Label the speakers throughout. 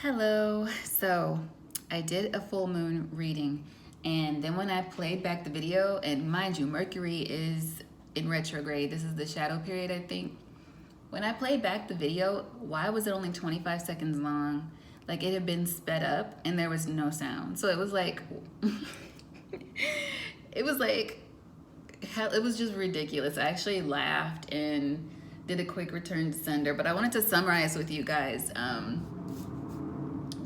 Speaker 1: Hello. So I did a full moon reading, and then when I played back the video, and mind you, Mercury is in retrograde. This is the shadow period, I think. When I played back the video, why was it only 25 seconds long? Like it had been sped up and there was no sound. So it was like, it was like, it was just ridiculous. I actually laughed and did a quick return to sender, but I wanted to summarize with you guys.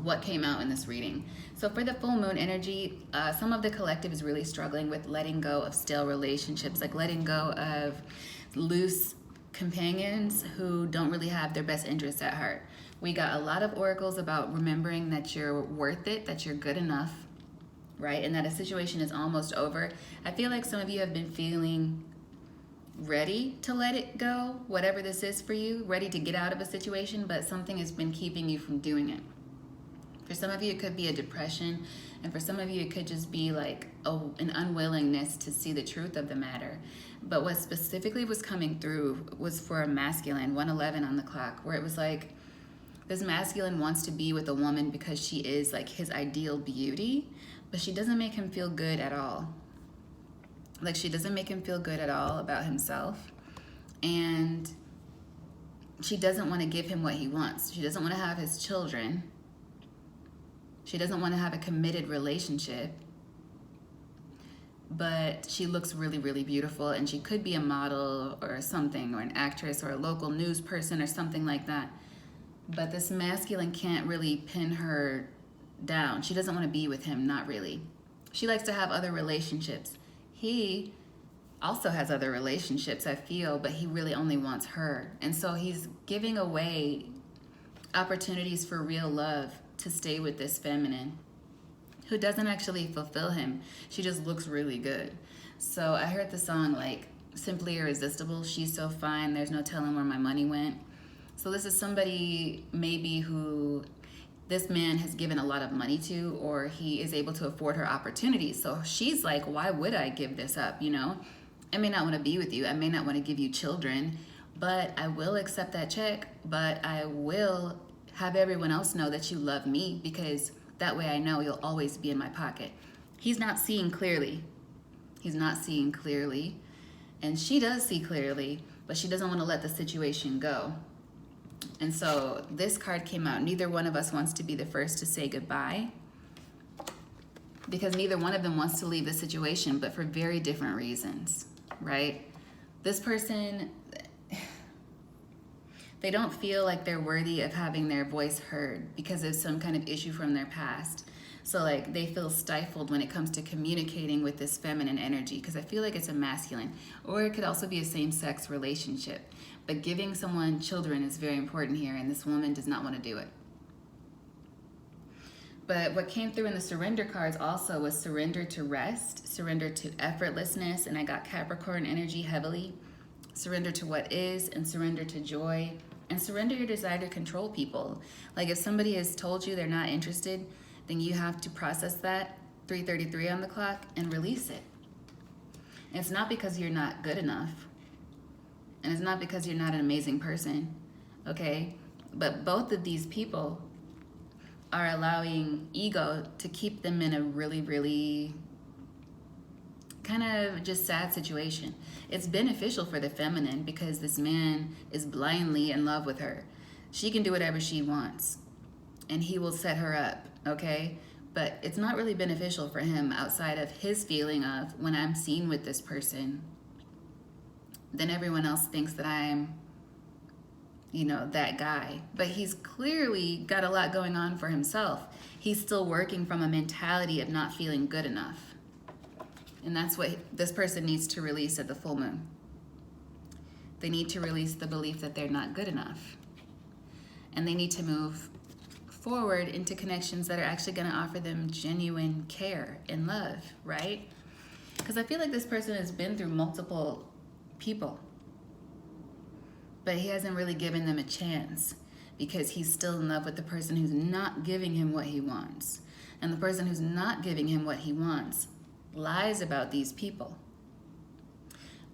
Speaker 1: What came out in this reading. So for the full moon energy, some of the collective is really struggling with letting go of stale relationships, like letting go of loose companions who don't really have their best interests at heart. We got a lot of oracles about remembering that you're worth it, that you're good enough, right? And that a situation is almost over. I feel like some of you have been feeling ready to let it go, whatever this is for you, ready to get out of a situation, but something has been keeping you from doing it. For some of you, it could be a depression, and for some of you, it could just be like an unwillingness to see the truth of the matter. But what specifically was coming through was for a masculine, 111 on the clock, where it was like this masculine wants to be with a woman because she is like his ideal beauty, but she doesn't make him feel good at all. Like she doesn't make him feel good at all about himself. And she doesn't want to give him what he wants. She doesn't want to have his children. She doesn't want to have a committed relationship, but she looks really, really beautiful, and she could be a model or something, or an actress or a local news person or something like that. But this masculine can't really pin her down. She doesn't want to be with him, not really. She likes to have other relationships. He also has other relationships, I feel, but he really only wants her. And so he's giving away opportunities for real love to stay with this feminine who doesn't actually fulfill him. She just looks really good. So I heard the song like Simply Irresistible. She's so fine, there's no telling where my money went. So this is somebody maybe who this man has given a lot of money to, or he is able to afford her opportunities. So she's like, why would I give this up? You know, I may not want to be with you. I may not want to give you children, but I will accept that check. But I will have everyone else know that you love me, because that way I know you'll always be in my pocket. He's not seeing clearly. He's not seeing clearly. And she does see clearly, but she doesn't want to let the situation go. And so this card came out. Neither one of us wants to be the first to say goodbye, because neither one of them wants to leave the situation, but for very different reasons, right? This person, they don't feel like they're worthy of having their voice heard because of some kind of issue from their past. So like they feel stifled when it comes to communicating with this feminine energy, because I feel like it's a masculine, or it could also be a same-sex relationship. But giving someone children is very important here, and this woman does not want to do it. But what came through in the surrender cards also was surrender to rest, surrender to effortlessness, and I got Capricorn energy heavily. Surrender to what is, and surrender to joy, and surrender your desire to control people. Like if somebody has told you they're not interested, then you have to process that, 3:33 on the clock, and release it. And it's not because you're not good enough, and it's not because you're not an amazing person, okay? But both of these people are allowing ego to keep them in a really, really kind of just sad situation. It's beneficial for the feminine because this man is blindly in love with her. She can do whatever she wants, and he will set her up, okay? But it's not really beneficial for him outside of his feeling of, when I'm seen with this person, then everyone else thinks that I'm, you know, that guy. But he's clearly got a lot going on for himself. He's still working from a mentality of not feeling good enough. And that's what this person needs to release at the full moon. They need to release the belief that they're not good enough. And they need to move forward into connections that are actually going to offer them genuine care and love, right? Because I feel like this person has been through multiple people, but he hasn't really given them a chance because he's still in love with the person who's not giving him what he wants. And the person who's not giving him what he wants lies about these people.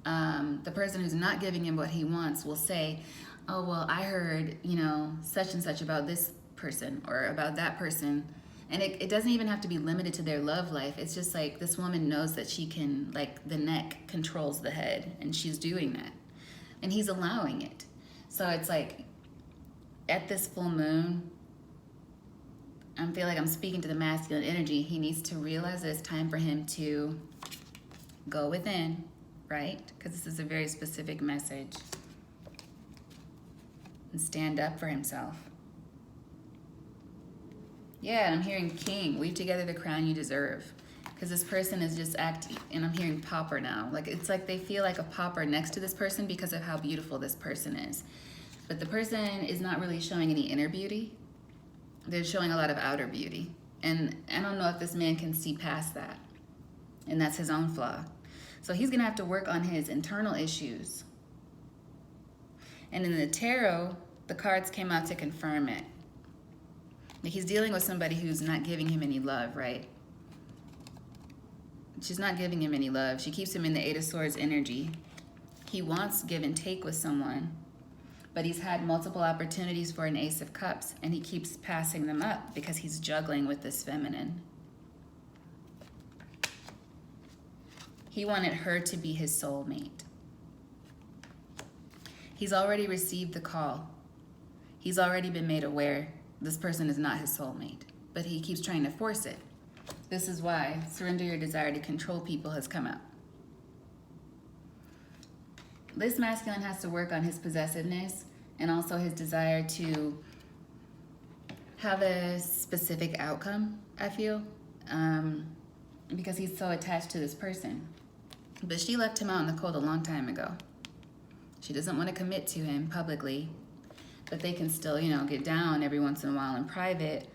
Speaker 1: The person who's not giving him what he wants will say, oh, well, I heard, such and such about this person or about that person. And it doesn't even have to be limited to their love life. It's just like this woman knows that she can, like, the neck controls the head, and she's doing that. And he's allowing it. So it's like, at this full moon, I feel like I'm speaking to the masculine energy. He needs to realize that it's time for him to go within, right? Because this is a very specific message. And stand up for himself. Yeah, and I'm hearing king. Weave together the crown you deserve. Because this person is just acting, and I'm hearing pauper now. Like, it's like they feel like a pauper next to this person because of how beautiful this person is. But the person is not really showing any inner beauty. They're showing a lot of outer beauty. And I don't know if this man can see past that. And that's his own flaw. So he's going to have to work on his internal issues. And in the tarot, the cards came out to confirm it. Like, he's dealing with somebody who's not giving him any love, right? She's not giving him any love. She keeps him in the Eight of Swords energy. He wants give and take with someone, but he's had multiple opportunities for an Ace of Cups, and he keeps passing them up because he's juggling with this feminine. He wanted her to be his soulmate. He's already received the call. He's already been made aware this person is not his soulmate, but he keeps trying to force it. This is why surrender your desire to control people has come out. This masculine has to work on his possessiveness and also his desire to have a specific outcome, I feel, because he's so attached to this person. But she left him out in the cold a long time ago. She doesn't want to commit to him publicly, but they can still, get down every once in a while in private,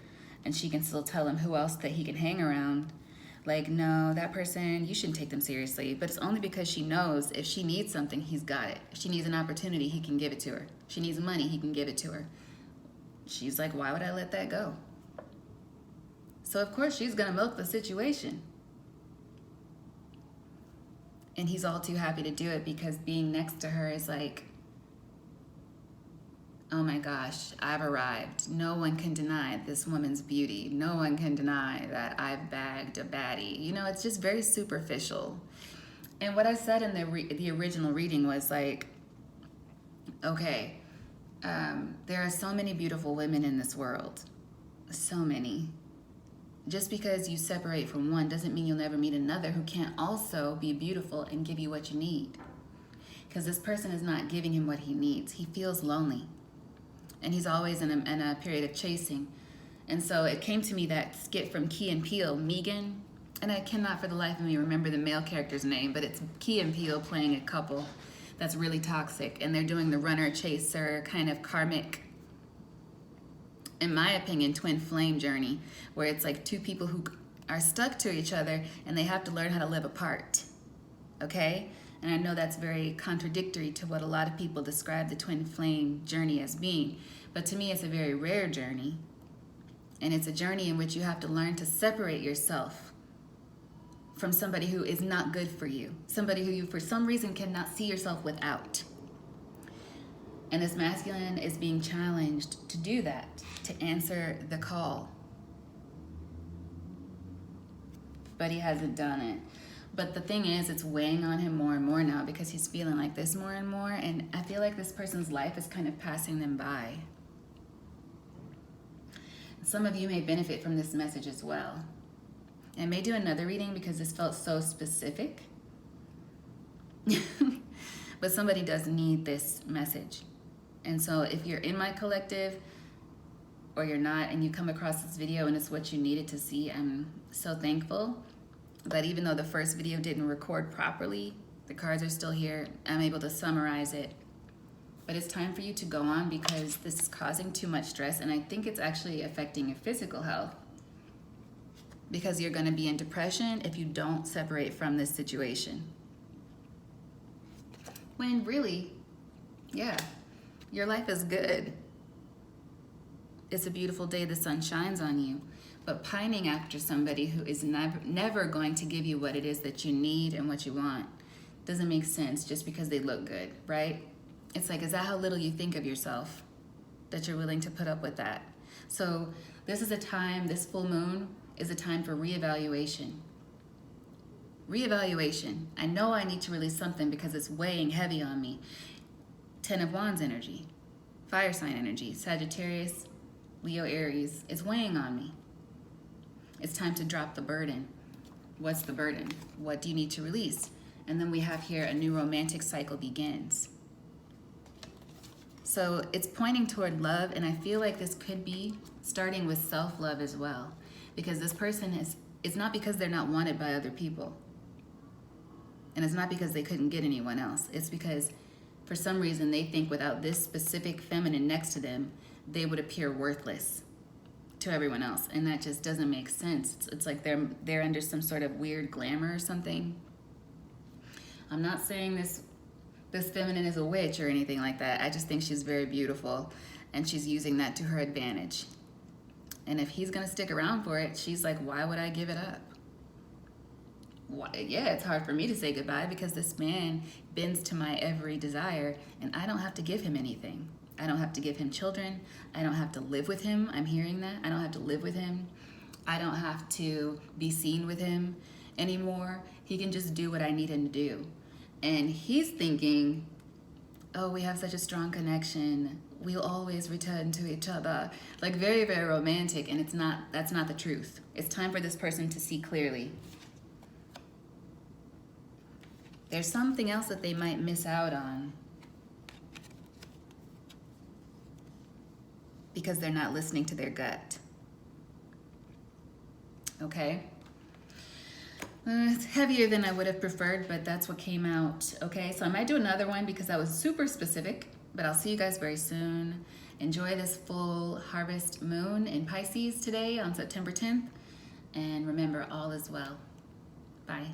Speaker 1: and she can still tell him who else that he can hang around. Like, no, that person, you shouldn't take them seriously. But it's only because she knows if she needs something, he's got it. If she needs an opportunity, he can give it to her. If she needs money, he can give it to her. She's like, why would I let that go? So, of course, she's going to milk the situation. And he's all too happy to do it because being next to her is like, oh my gosh, I've arrived. No one can deny this woman's beauty. No one can deny that I've bagged a baddie. It's just very superficial. And what I said in the original reading was like, okay, there are so many beautiful women in this world. So many. Just because you separate from one doesn't mean you'll never meet another who can't also be beautiful and give you what you need. Because this person is not giving him what he needs. He feels lonely. And he's always in a period of chasing. And so it came to me that skit from Key and Peele, Megan, and I cannot for the life of me remember the male character's name, but it's Key and Peele playing a couple that's really toxic, and they're doing the runner-chaser kind of karmic, in my opinion, twin flame journey, where it's like two people who are stuck to each other, and they have to learn how to live apart, okay? And I know that's very contradictory to what a lot of people describe the twin flame journey as being. But to me, it's a very rare journey. And it's a journey in which you have to learn to separate yourself from somebody who is not good for you. Somebody who you, for some reason, cannot see yourself without. And this masculine is being challenged to do that, to answer the call. But he hasn't done it. But the thing is, it's weighing on him more and more now because he's feeling like this more and more. And I feel like this person's life is kind of passing them by. Some of you may benefit from this message as well. I may do another reading because this felt so specific. But somebody does need this message. And so if you're in my collective or you're not and you come across this video and it's what you needed to see, I'm so thankful. But even though the first video didn't record properly, the cards are still here. I'm able to summarize it. But it's time for you to go on because this is causing too much stress, and I think it's actually affecting your physical health because you're going to be in depression if you don't separate from this situation. When really, yeah, your life is good. It's a beautiful day, the sun shines on you. But pining after somebody who is never going to give you what it is that you need and what you want doesn't make sense just because they look good, right? It's like, is that how little you think of yourself, that you're willing to put up with that? So this is a time, this full moon is a time for reevaluation. Reevaluation. I know I need to release something because it's weighing heavy on me. 10 of Wands energy, fire sign energy, Sagittarius, Leo, Aries. It's weighing on me. It's time to drop the burden. What's the burden? What do you need to release? And then we have here a new romantic cycle begins. So it's pointing toward love, and I feel like this could be starting with self-love as well, because this person it's not because they're not wanted by other people. And it's not because they couldn't get anyone else. It's because for some reason they think without this specific feminine next to them, they would appear worthless to everyone else. And that just doesn't make sense. It's like they're under some sort of weird glamour or something. I'm not saying this feminine is a witch or anything like that. I just think she's very beautiful and she's using that to her advantage. And if he's gonna stick around for it, she's like, why would I give it up? Yeah, it's hard for me to say goodbye because this man bends to my every desire and I don't have to give him anything. I don't have to give him children. I don't have to live with him. I'm hearing that. I don't have to live with him. I don't have to be seen with him anymore. He can just do what I need him to do. And he's thinking, oh, we have such a strong connection. We'll always return to each other. Like very, very romantic, and that's not the truth. It's time for this person to see clearly. There's something else that they might miss out on because they're not listening to their gut. Okay? It's heavier than I would have preferred, but that's what came out. Okay, so I might do another one because that was super specific, but I'll see you guys very soon. Enjoy this full harvest moon in Pisces today on September 10th. And remember, all is well. Bye.